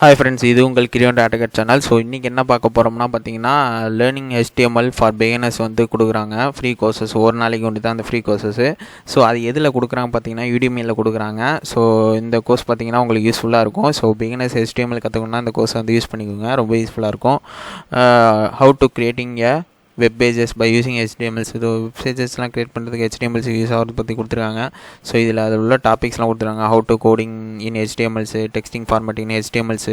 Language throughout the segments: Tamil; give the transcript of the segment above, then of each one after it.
ஹாய் ஃப்ரெண்ட்ஸ், இது உங்கள் கிரியோன் டாட்டகட் சேனல். ஸோ இன்றைக்கி என்ன பார்க்க போகிறோம்னா பார்த்தீங்கன்னா, லேர்னிங் HTML ஃபார் பிகினர்ஸ் வந்து கொடுக்குறாங்க. ஃப்ரீ கோர்சஸ் ஒரு நாளைக்கு ஒன்று தான் அந்த ஃப்ரீ கோர்சஸ்ஸு. ஸோ அது எதில் கொடுக்குறாங்க பார்த்தீங்கன்னா, யூடிமியில் கொடுக்குறாங்க. ஸோ இந்த கோர்ஸ் பார்த்தீங்கன்னா உங்களுக்கு யூஸ்ஃபுல்லாக இருக்கும். ஸோ பிகினர்ஸ் HTML கற்றுக்கணுன்னா இந்த கோர்ஸை வந்து யூஸ் பண்ணிக்கோங்க, ரொம்ப யூஸ்ஃபுல்லாக இருக்கும். How to creating a web pages by using HTMLs. இது பேஜஸ்லாம் க்ரியேட் பண்ணுறதுக்கு HTMLs யூஸ் ஆகிறது பற்றி கொடுத்துருக்காங்க. ஸோ இதில் அதில் உள்ள டாபிக்ஸ்லாம் கொடுத்துருக்காங்க. How to coding in HTMLs, texting formatting HTMLs,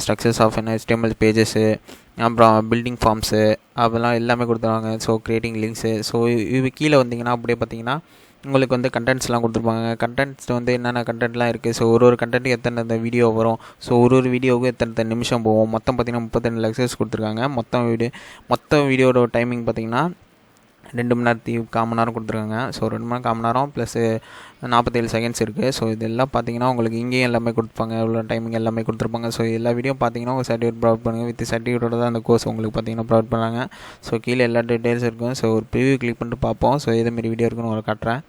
structures of HTML pages, அப்புறம் பில்டிங் ஃபார்ம்ஸு, அதெல்லாம் எல்லாமே கொடுத்துருவாங்க. So creating links. ஸோ இது கீழே வந்தீங்கன்னா அப்படியே பார்த்தீங்கன்னா உங்களுக்கு வந்து கண்டென்ட்ஸ்லாம் கொடுத்துருப்பாங்க. கண்டென்ட்ஸ் வந்து என்னென்ன கண்டென்ட்லாம் இருக்குது, ஸோ ஒரு கண்டென்ட்டுக்கு எத்தனை வீடியோ வரும், ஸோ ஒரு வீடியோவுக்கு எத்தனை நிமிஷம் போகும், மொத்தம் பார்த்திங்கன்னா 32 லெக்சர்ஸ் கொடுத்துருக்காங்க. மொத்த வீடியோட டைமிங் பார்த்திங்கன்னா 2 மணி நேரத்துக்கு 1/4 மணி நேரம் கொடுத்துருக்காங்க. ஸோ 2 மணி நேரம் 1/4 மணி நேரம் ப்ளஸ் 47 செகண்ட்ஸ் இருக்குது. ஸோ இதெல்லாம் பார்த்தீங்கன்னா உங்களுக்கு இங்கேயும் எல்லாமே கொடுப்பாங்க, எவ்வளோ டைமிங் எல்லாமே கொடுத்துருப்பாங்க. ஸோ எல்லா வீடியோ பார்த்தீங்கன்னா உங்கள் சர்டிஃபிகேட் ப்ரொவைட் பண்ணுங்கள். வித் சர்டிஃபிகேட்டோட தான் அந்த கோர்ஸ் உங்களுக்கு பார்த்தீங்கன்னா ப்ரொவைட் பண்ணாங்க. ஸோ கீழே எல்லா டீட்டெயில்ஸ் இருக்கும். ஸோ ஒரு ப்ரிவியூ கிளிக் பண்ணிட்டு பார்ப்போம். ஸோ இதேமாரி வீடியோ இருக்குன்னு உங்களுக்கு காட்டுறேன்.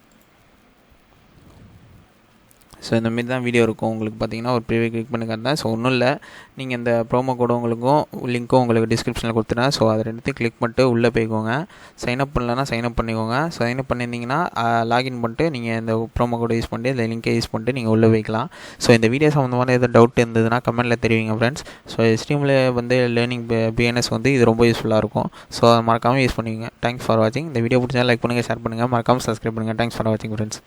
ஸோ இந்தமாரி தான் வீடியோ இருக்கும். உங்களுக்கு பார்த்தீங்கன்னா ஒரு ப்ரிவியூ கிளிக் பண்ணி காட்டுறேன். ஸோ ஒன்றும் இல்லை, நீங்கள் இந்த ப்ரோமோ கோடு உங்களுக்கும் லிங்க்கும் உங்களுக்கு டிஸ்கிரிப்ஷனில் கொடுத்துட்டேன். ஸோ அதை ரெண்டுத்தையும் கிளிக் பண்ணிட்டு உள்ளே போய்க்கோங்க. சைன்அப் பண்ணலன்னா சைன்அப் பண்ணிக்கோங்க. சைன்அப் பண்ணியிருந்தீங்கன்னா லாகின் பண்ணிட்டு நீங்கள் இந்த ப்ரோமோ கோடை யூஸ் பண்ணிட்டு இந்த லிங்கை யூஸ் பண்ணிட்டு நீங்கள் உள்ளே போய்க்கலாம். ஸோ இந்த வீடியோ சம்மந்தமான எதாவது டவுட் இருந்ததுன்னா கமெண்ட்டில் தெரிவிங்க ஃப்ரெண்ட்ஸ். ஸோ HTML வந்து லேர்னிங் பிகினர்ஸ் வந்து இது ரொம்ப யூஸ்ஃபுல்லாக இருக்கும். ஸோ அதை மறக்காமல் யூஸ் பண்ணுவீங்க. தேங்க்ஸ் ஃபார் வாட்சிங். இந்த வீடியோ பிடிச்சா லைக் பண்ணுங்கள், ஷேர் பண்ணுங்கள், மறக்காமல் சப்ஸ்கிரைப் பண்ணுங்கள். தேங்க்ஸ் ஃபார் வாட்சிங் ஃப்ரெண்ட்ஸ்.